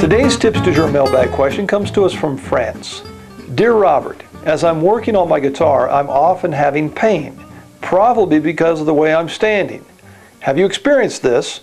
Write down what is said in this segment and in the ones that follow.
Today's Tips du Jour mailbag question comes to us from France. Dear Robert, as I'm working on my guitar, I'm often having pain, probably because of the way I'm standing. Have you experienced this?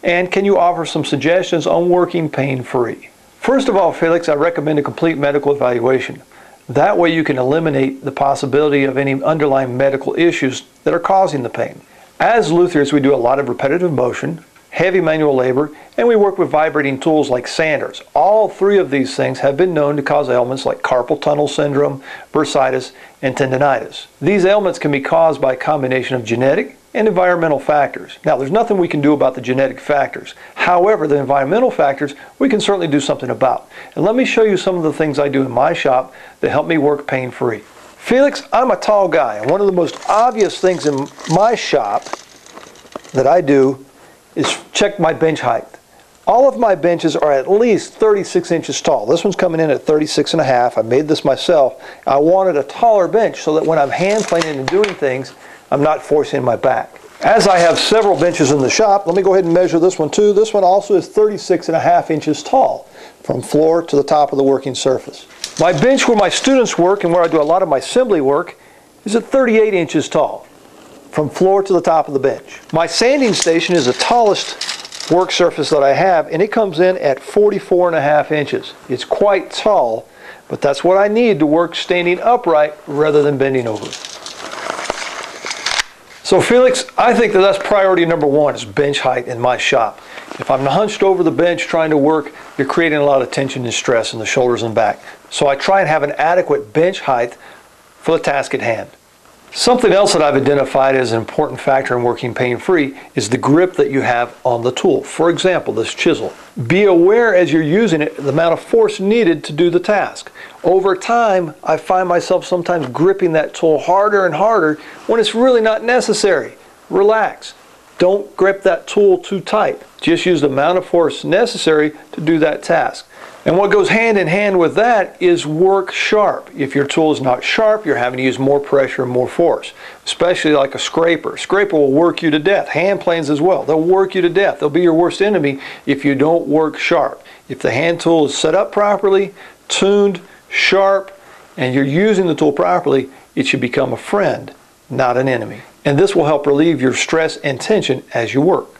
And can you offer some suggestions on working pain-free? First of all, Felix, I recommend a complete medical evaluation. That way you can eliminate the possibility of any underlying medical issues that are causing the pain. As luthiers, we do a lot of repetitive motion, heavy manual labor, and we work with vibrating tools like sanders. All three of these things have been known to cause ailments like carpal tunnel syndrome, bursitis, and tendinitis. These ailments can be caused by a combination of genetic and environmental factors. Now, there's nothing we can do about the genetic factors. However, the environmental factors we can certainly do something about. And let me show you some of the things I do in my shop that help me work pain-free. Felix, I'm a tall guy, and one of the most obvious things in my shop that I do is check my bench height. All of my benches are at least 36 inches tall. This one's coming in at 36 and a half. I made this myself. I wanted a taller bench so that when I'm hand planing and doing things, I'm not forcing my back. As I have several benches in the shop, let me go ahead and measure this one too. This one also is 36 and a half inches tall from floor to the top of the working surface. My bench where my students work and where I do a lot of my assembly work is at 38 inches tall from floor to the top of the bench. My sanding station is the tallest work surface that I have, and it comes in at 44 and a half inches. It's quite tall, but that's what I need to work standing upright rather than bending over. So Felix, I think that that's priority number one is bench height in my shop. If I'm hunched over the bench trying to work, you're creating a lot of tension and stress in the shoulders and back. So I try and have an adequate bench height for the task at hand. Something else that I've identified as an important factor in working pain-free is the grip that you have on the tool. For example, this chisel. Be aware as you're using it the amount of force needed to do the task. Over time, I find myself sometimes gripping that tool harder and harder when it's really not necessary. Relax. Don't grip that tool too tight. Just use the amount of force necessary to do that task. And what goes hand in hand with that is work sharp. If your tool is not sharp, you're having to use more pressure and more force, especially like a scraper. Scraper will work you to death. Hand planes as well. They'll work you to death. They'll be your worst enemy if you don't work sharp. If the hand tool is set up properly, tuned, sharp, and you're using the tool properly, it should become a friend, not an enemy. And this will help relieve your stress and tension as you work.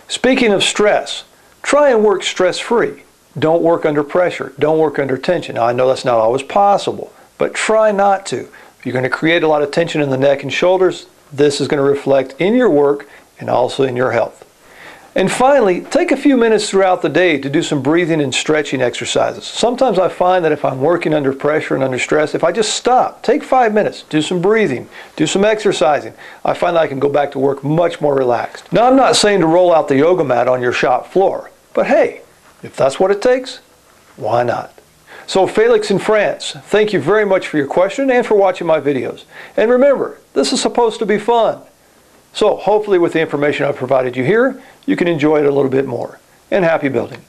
Speaking of stress, try and work stress-free. Don't work under pressure. Don't work under tension. Now, I know that's not always possible, but try not to. If you're going to create a lot of tension in the neck and shoulders, this is going to reflect in your work and also in your health. And finally, take a few minutes throughout the day to do some breathing and stretching exercises. Sometimes I find that if I'm working under pressure and under stress, if I just stop, take 5 minutes, do some breathing, do some exercising, I find that I can go back to work much more relaxed. Now, I'm not saying to roll out the yoga mat on your shop floor, but hey, if that's what it takes, why not? So Felix in France, thank you very much for your question and for watching my videos. And remember, this is supposed to be fun. So hopefully with the information I've provided you here, you can enjoy it a little bit more. And happy building.